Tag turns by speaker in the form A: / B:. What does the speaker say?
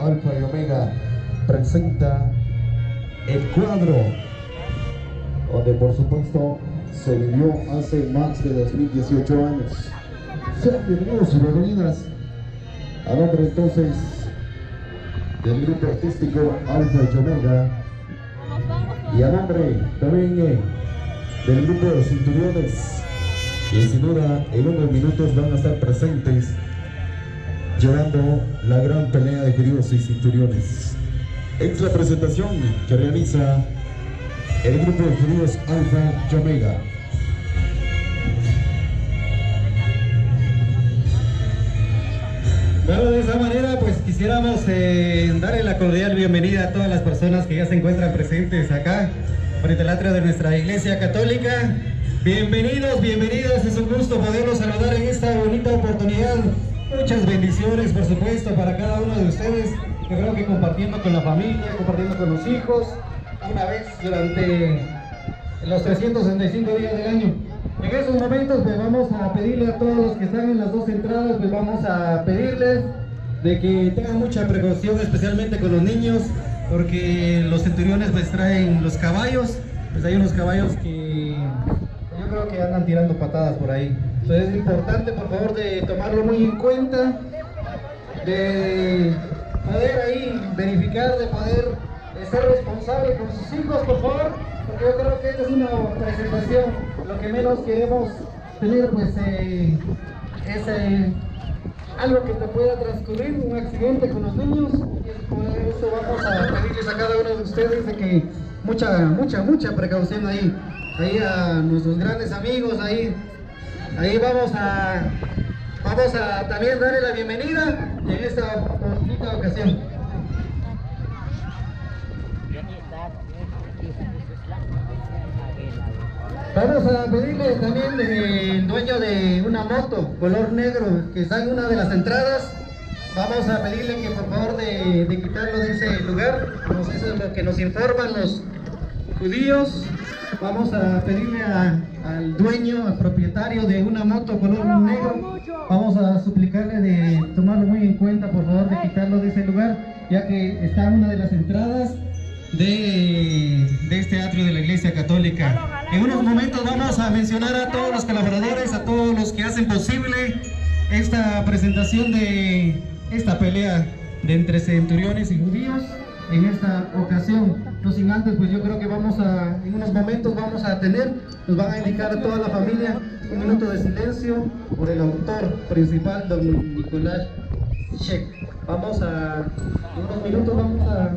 A: Alfa y Omega presenta el cuadro, donde por supuesto se vivió hace más de 2018 años. Sean bienvenidos y bienvenidas a nombre entonces del grupo artístico Alfa y Omega y a nombre también del grupo de Cinturiones, y sin duda en unos minutos van a estar presentes llevando la gran pelea de Queridos y Cinturiones. Es la presentación que realiza el grupo de Queridos Alfa y Omega.
B: Bueno, de esa manera pues quisiéramos darle la cordial bienvenida a todas las personas que ya se encuentran presentes acá frente al atrio de nuestra Iglesia Católica. Bienvenidos, bienvenidos, es un gusto poderlos saludar en esta bonita oportunidad. Muchas bendiciones, por supuesto, para cada uno de ustedes. Yo creo que compartiendo con la familia, compartiendo con los hijos, una vez durante los 365 días del año. En estos momentos pues vamos a pedirle a todos los que están en las dos entradas, pues vamos a pedirles de que tengan mucha precaución, especialmente con los niños, porque los centuriones pues traen los caballos, pues hay unos caballos que yo creo que andan tirando patadas por ahí. Entonces es importante, por favor, de tomarlo muy en cuenta, de poder ahí verificar, de poder ser responsable con sus hijos, por favor, porque yo creo que esta es una presentación. Lo que menos queremos tener pues es algo que te pueda transcurrir, un accidente con los niños, y por eso vamos a pedirles a cada uno de ustedes de que mucha precaución ahí a nuestros grandes amigos, ahí vamos a también darle la bienvenida en esta bonita ocasión. Vamos a pedirle también del dueño de una moto color negro que está en una de las entradas. Vamos a pedirle que por favor de quitarlo de ese lugar. Eso es lo que nos informan los judíos. Vamos a pedirle al dueño, al propietario de una moto color negro, vamos a suplicarle de tomarlo muy en cuenta, por favor, de quitarlo de ese lugar, ya que está en una de las entradas de este atrio de la Iglesia Católica. En unos momentos vamos a mencionar a todos los colaboradores, a todos los que hacen posible esta presentación de esta pelea de entre centuriones y judíos en esta ocasión. No sin antes, pues yo creo que en unos momentos vamos a nos van a indicar a toda la familia un minuto de silencio por el autor principal, don Nicolás Sheck. En unos minutos vamos a